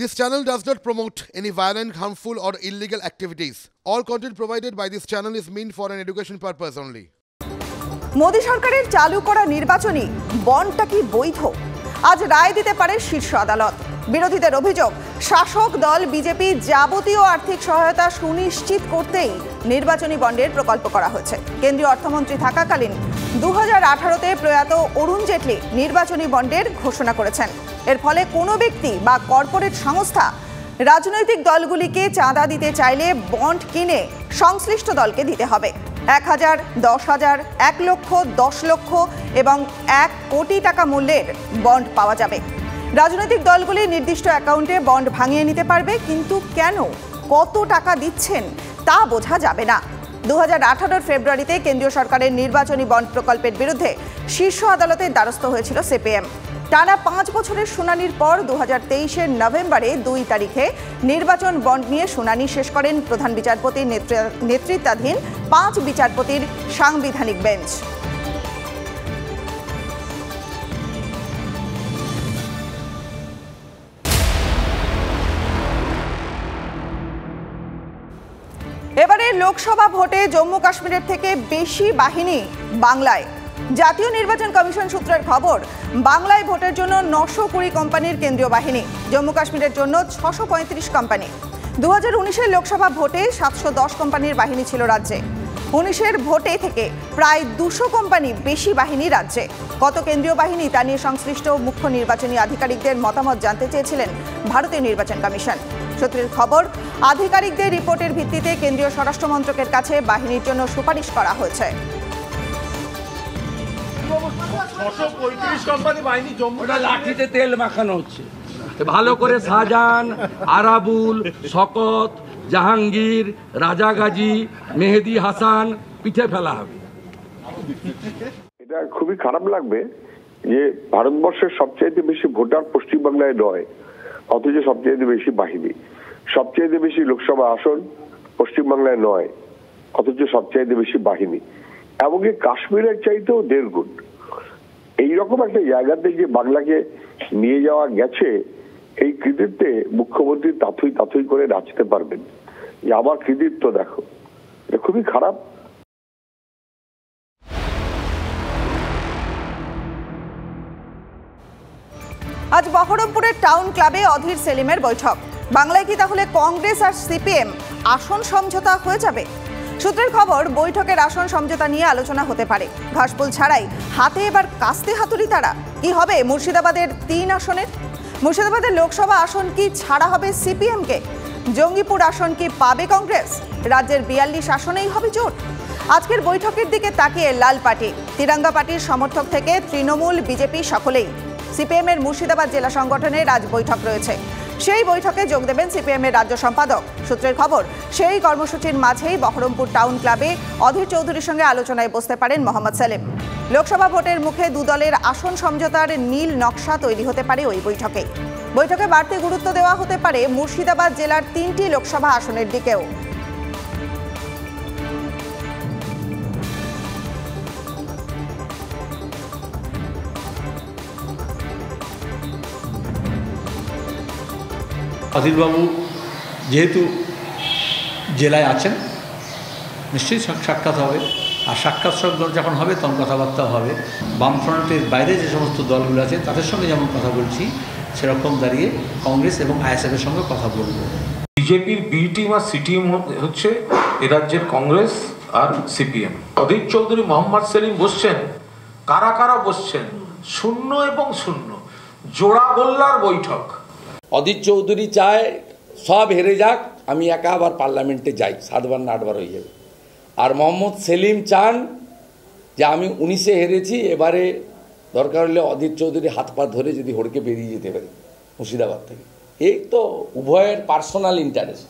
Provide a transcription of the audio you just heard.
This channel does not promote any violent, harmful, or illegal activities. All content provided by this channel is meant for an education purpose only. Modi সরকারের চালু করা নির্বাচনী বন্ডটা কি বৈধ? আজ রায় দিতে পারে শীর্ষ আদালত। বিরোধীদের অভিযোগ, শাসক দল বিজেপি যাবতীয় আর্থিক সহায়তা সুনিশ্চিত করতেই নির্বাচনী বন্ডের প্রকল্প করা হয়েছে। কেন্দ্রীয় অর্থমন্ত্রী থাকাকালীন 2018-তে প্রয়াত অরুণ জেটলি নির্বাচনী বন্ডের ঘোষণা করেছেন। এর ফলে কোনো ব্যক্তি বা কর্পোরেট সংস্থা রাজনৈতিক দলগুলিকে চাঁদা দিতে চাইলে বন্ড কিনে সংশ্লিষ্ট দলকে দিতে হবে। 1000, 10,000, 1 লক্ষ, 10 লক্ষ এবং 1 কোটি টাকা মূল্যের বন্ড পাওয়া যাবে। রাজনৈতিক দলগুলি নির্দিষ্ট অ্যাকাউন্টে বন্ড ভাঙিয়ে নিতে পারবে, কিন্তু কেন, কত টাকা দিচ্ছেন তা বোঝা যাবে না। 2018 ফেব্রুয়ারিতে কেন্দ্রীয় সরকারের নির্বাচনী বন্ড প্রকল্পের বিরুদ্ধে শীর্ষ আদালতের দ্বারস্থ হয়েছিল সিপিএম। টানা 5 বছরের শুনানির পর 2023-এর নভেম্বরে 2 তারিখে নির্বাচন বন্ড নিয়ে শুনানি শেষ করেন প্রধান বিচারপতির নেতৃত্বাধীন 5 বিচারপতির সাংবিধানিক বেঞ্চ। এবারে লোকসভা ভোটে জম্মু কাশ্মীরের থেকে বেশি বাহিনী বাংলায়। জাতীয় নির্বাচন কমিশন সূত্রের খবর, বাংলায় ভোটের জন্য 920 কোম্পানির কেন্দ্রীয় বাহিনী, জম্মু কাশ্মীরের জন্য 635 কোম্পানি। 2019-এর লোকসভা ভোটে 710 কোম্পানির বাহিনী ছিল রাজ্যে। 19-এর ভোটে থেকে প্রায় 200 কোম্পানি বেশি বাহিনী রাজ্যে। কত কেন্দ্রীয় বাহিনী তা নিয়ে সংশ্লিষ্ট মুখ্য নির্বাচনী আধিকারিকদের মতামত জানতে চেয়েছিলেন ভারতীয় নির্বাচন কমিশন। সূত্রের খবর, আধিকারিকদের রিপোর্টের ভিত্তিতে কেন্দ্রীয় স্বরাষ্ট্র মন্ত্রকের কাছে বাহিনীর জন্য সুপারিশ করা হয়েছে। 635 কোম্পানি বাহিনী জম্মুটা লাঠিতে তেল মাখানো হচ্ছে। ভালো করে শাহজাহান, আরাবুল, শকত, জাহাঙ্গীর, রাজা গাজী, মেহেদি হাসান পিঠে ফেলা হবে। এটা খুবই খারাপ লাগবে যে ভারতবর্ষের সবচেয়ে বেশি ভোটার পশ্চিমবাংলায় নয়, অথচ সবচেয়ে বেশি বাহিনী, সবচেয়ে বেশি লোকসভা আসন পশ্চিমবাংলায় নয়, অথচ সবচেয়ে বেশি বাহিনী, এমনকি কাশ্মীরের চাইতেও 1.5 গুণ। এইরকম একটা জায়গাতে যে বাংলাকে নিয়ে যাওয়া গেছে, এই কৃতিত্বে মুখ্যমন্ত্রী তাথুই করে নাচতে পারবেন যে আমার কৃতিত্ব দেখো। এটা খুবই খারাপ। আজ বহরমপুরের টাউন ক্লাবে অধীর সেলিমের বৈঠক। বাংলায় কি তাহলে কংগ্রেস আর সিপিএম আসন সমঝোতা হয়ে যাবে? সূত্রের খবর, বৈঠকের আসন সমঝোতা নিয়ে আলোচনা হতে পারে। ঘাসফুল ছাড়াই হাতে এবার কাস্তে হাতুড়ি তারা। কি হবে মুর্শিদাবাদের 3 আসনের? মুর্শিদাবাদের লোকসভা আসন কি ছাড়া হবে সিপিএমকে? জঙ্গিপুর আসন কি পাবে কংগ্রেস? রাজ্যের 42 আসনেই হবে জোট। আজকের বৈঠকের দিকে তাকিয়ে লাল পার্টি, তিরঙ্গা পার্টির সমর্থক থেকে তৃণমূল, বিজেপি সকলেই। সিপিএমের মুর্শিদাবাদ জেলা সংগঠনের আজ বৈঠক রয়েছে। সেই বৈঠকে যোগ দেবেন সিপিএমের রাজ্য সম্পাদক। সূত্রের খবর, সেই কর্মসূচির মাঝেই বহরমপুর টাউন ক্লাবে অধীর চৌধুরীর সঙ্গে আলোচনায় বসতে পারেন মোহাম্মদ সেলিম। লোকসভা ভোটের মুখে 2 দলের আসন সমঝোতার নীল নকশা তৈরি হতে পারে ওই বৈঠকে। বৈঠকে বাড়তি গুরুত্ব দেওয়া হতে পারে মুর্শিদাবাদ জেলার 3টি লোকসভা আসনের দিকেও। অধীরবাবু যেহেতু জেলায় আছেন, নিশ্চয়ই সাক্ষাৎ হবে, আর সাক্ষাৎ যখন হবে তখন কথাবার্তা হবে। বামফ্রন্টের বাইরে যে সমস্ত দলগুলো আছে তাদের সঙ্গে যেমন কথা বলছি, সেরকম দাঁড়িয়ে কংগ্রেস এবং আইএসএফের সঙ্গে কথা বলবো। বিজেপির বি টিম আর সি টিম হচ্ছে এ রাজ্যের কংগ্রেস আর সিপিএম। অধীর চৌধুরী, মোহাম্মদ সেলিম বসছেন, কারা কারা বসছেন? 0 এবং 0, জোড়া গোল্লার বৈঠক। অধীর চৌধুরী চায় সব হেরে যাক, আমি একা আবার পার্লামেন্টে যাই, 7 বার না 8 বার হয়ে যাবে। আর মোহাম্মদ সেলিম চান যে আমি 19-এ হেরেছি, এবারে দরকার হলে অধীর চৌধুরী হাত পা ধরে যদি হড়কে বেরিয়ে যেতে পারি মুর্শিদাবাদ থেকে। এই তো উভয়ের পার্সোনাল ইন্টারেস্ট।